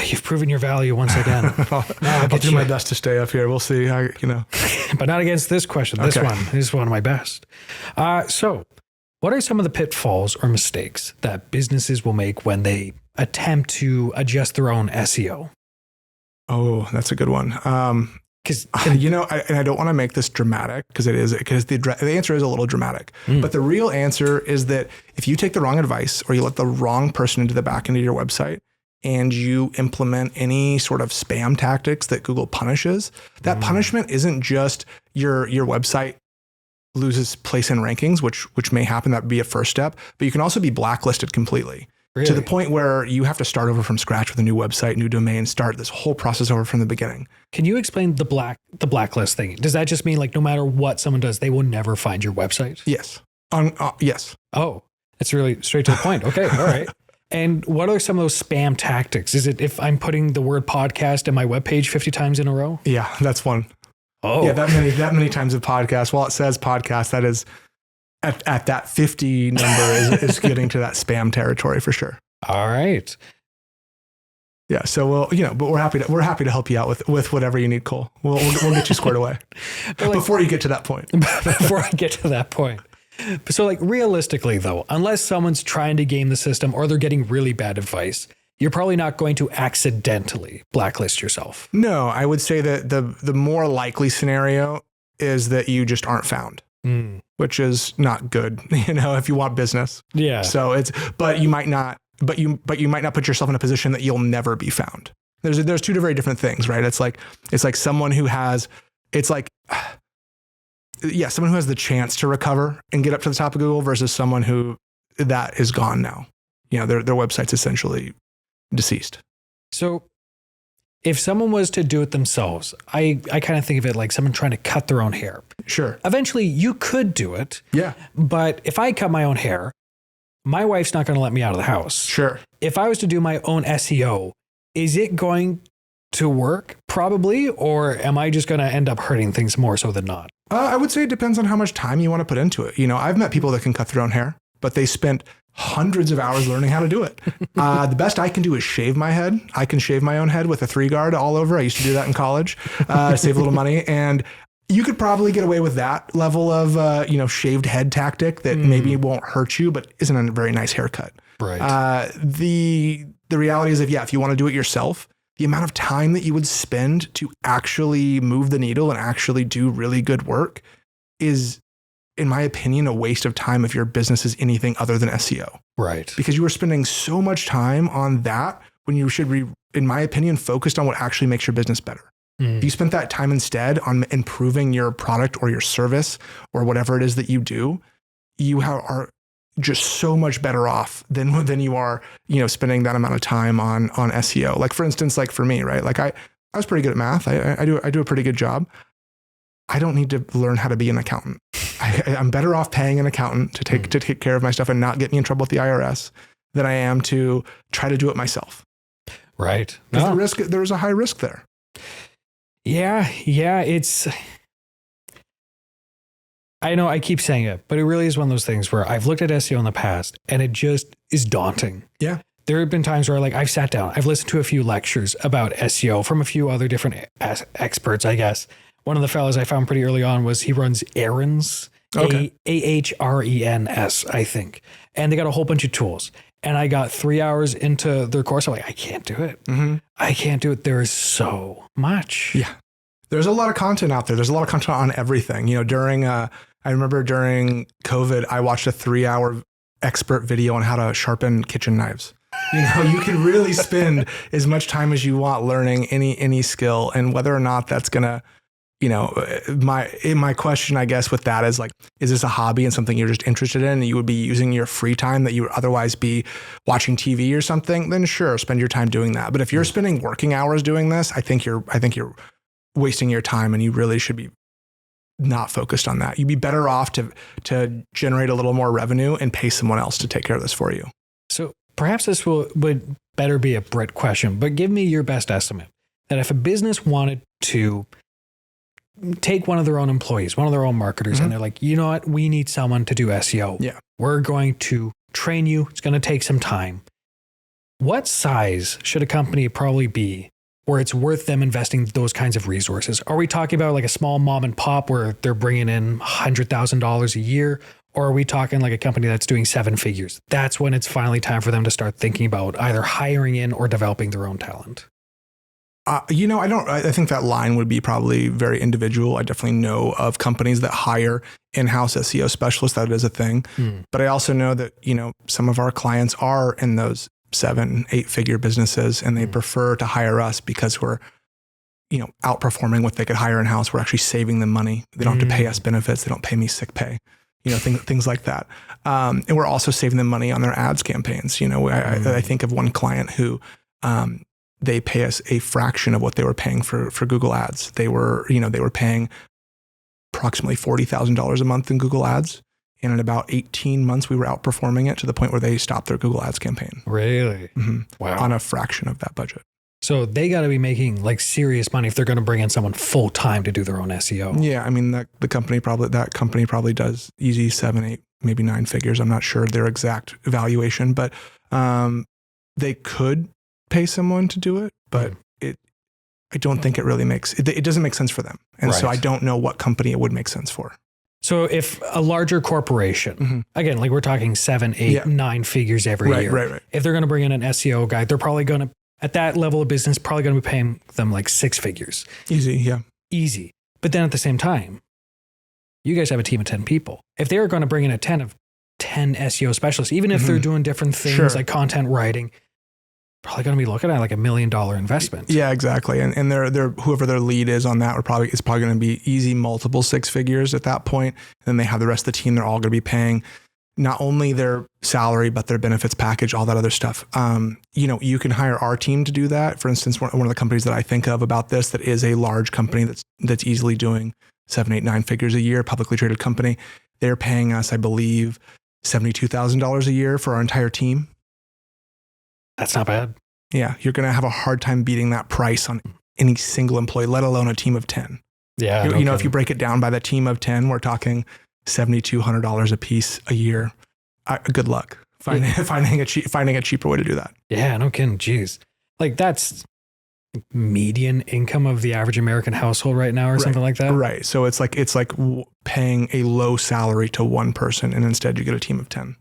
You've proven your value once again. I'll do my best to stay up here. We'll see how, But not against this question. This one is one of my best. So what are some of the pitfalls or mistakes that businesses will make when they attempt to adjust their own SEO? Oh, that's a good one. Because, I don't want to make this dramatic because the answer is a little dramatic. But the real answer is that if you take the wrong advice or you let the wrong person into the back end of your website and you implement any sort of spam tactics that Google punishes, that punishment isn't just your website loses place in rankings, which may happen. That would be a first step, but you can also be blacklisted completely. Really? To the point where you have to start over from scratch with a new website, new domain, start this whole process over from the beginning. Can you explain the blacklist thing? Does that just mean like no matter what someone does, they will never find your website? Yes. Yes. Oh, it's really straight to the point. Okay. All right. And what are some of those spam tactics? Is it if I'm putting the word podcast in my webpage 50 times in a row? Yeah, that's one. Oh, yeah, that many times of podcast. While it says podcast, that is at that 50 number is getting to that spam territory for sure. All right. Yeah. So but we're happy to help you out with whatever you need, Cole. We'll get you squared away before you get to that point. Before I get to that point. So like realistically though, unless someone's trying to game the system or they're getting really bad advice, you're probably not going to accidentally blacklist yourself. No, I would say that the more likely scenario is that you just aren't found, which is not good, if you want business. Yeah. So but you might not put yourself in a position that you'll never be found. There's two very different things, right? It's like someone who has, someone who has the chance to recover and get up to the top of Google versus someone who that is gone now. Their website's essentially deceased. So if someone was to do it themselves, I kind of think of it like someone trying to cut their own hair. Sure. Eventually you could do it. Yeah. But if I cut my own hair, my wife's not going to let me out of the house. Sure. If I was to do my own SEO, is it going to work? Probably. Or am I just going to end up hurting things more so than not? I would say it depends on how much time you want to put into it. I've met people that can cut their own hair, but they spent hundreds of hours learning how to do it. The best I can do is shave my head. I can shave my own head with a 3-guard all over. I used to do that in college, save a little money. And you could probably get away with that level of, shaved head tactic that maybe won't hurt you, but isn't a very nice haircut. Right. The reality is if you want to do it yourself, the amount of time that you would spend to actually move the needle and actually do really good work is, in my opinion, a waste of time if your business is anything other than SEO. Right. Because you are spending so much time on that when you should be, in my opinion, focused on what actually makes your business better. If you spent that time instead on improving your product or your service or whatever it is that you do, you are just so much better off than you are, spending that amount of time on SEO. Like for instance, like for me, right? Like I was pretty good at math. I do a pretty good job. I don't need to learn how to be an accountant. I'm better off paying an accountant to take care of my stuff and not get me in trouble with the IRS than I am to try to do it myself. Right. Because there's a high risk there. Yeah. I know I keep saying it, but it really is one of those things where I've looked at SEO in the past and it just is daunting. Yeah. There have been times where I've sat down, I've listened to a few lectures about SEO from a few other different experts, I guess. One of the fellows I found pretty early on he runs Ahrens, Ahrens, I think. And they got a whole bunch of tools. And I got 3 hours into their course. I'm like, I can't do it. I can't do it. There is so much. Yeah. There's a lot of content out there. There's a lot of content on everything. I remember during COVID, I watched a 3-hour expert video on how to sharpen kitchen knives. You can really spend as much time as you want learning any skill, and whether or not that's going to, my question, I guess, with that is is this a hobby and something you're just interested in and you would be using your free time that you would otherwise be watching TV or something, then sure, spend your time doing that. But if you're spending working hours doing this, I think you're wasting your time and you really should be not focused on that. You'd be better off to generate a little more revenue and pay someone else to take care of this for you. So perhaps this would better be a Brit question, but give me your best estimate that if a business wanted to take one of their own employees, one of their own marketers, and they're like, you know what, we need someone to do SEO. Yeah. We're going to train you. It's going to take some time. What size should a company probably be where it's worth them investing those kinds of resources? Are we talking about like a small mom and pop where they're bringing in $100,000 a year? Or are we talking like a company that's doing 7 figures? That's when it's finally time for them to start thinking about either hiring in or developing their own talent. I think that line would be probably very individual. I definitely know of companies that hire in-house SEO specialists. That is a thing. But I also know that, some of our clients are in those 7-8 figure businesses, and they prefer to hire us because we're, outperforming what they could hire in-house. We're actually saving them money. They don't have to pay us benefits. They don't pay me sick pay, things like that. And we're also saving them money on their ads campaigns. I think of one client who, they pay us a fraction of what they were paying for Google ads. They were paying approximately $40,000 a month in Google ads. And in about 18 months, we were outperforming it to the point where they stopped their Google ads campaign. Really? Wow. On a fraction of that budget. So they got to be making like serious money if they're going to bring in someone full time to do their own SEO. Yeah. I mean, that company probably does easy 7, 8, maybe 9 figures. I'm not sure their exact valuation, but they could pay someone to do it, but I don't think it really it doesn't make sense for them. And so I don't know what company it would make sense for. So if a larger corporation, again, like we're talking 7, 8, 9 figures every year, right. If they're going to bring in an SEO guy, they're probably going to, at that level of business, probably going to be paying them like 6 figures. Easy. Yeah. Easy. But then at the same time, you guys have a team of 10 people. If they're going to bring in a 10 SEO specialists, even if they're doing different things like content writing, probably going to be looking at like $1 million investment. Yeah, exactly. And they're whoever their lead is on that is probably going to be easy multiple 6 figures at that point. And then they have the rest of the team. They're all going to be paying not only their salary, but their benefits package, all that other stuff. You can hire our team to do that. For instance, one of the companies that I think of about this, that is a large company that's easily doing 7, 8, 9 figures a year, publicly traded company. They're paying us, I believe, $72,000 a year for our entire team. That's not bad. Yeah, you're going to have a hard time beating that price on any single employee, let alone a team of 10. Yeah. If you break it down by the team of 10, we're talking $7,200 a piece a year. Good luck finding a cheaper way to do that. Yeah, no kidding. Jeez. Like that's median income of the average American household right now or something like that. Right. So it's like paying a low salary to one person and instead you get a team of 10.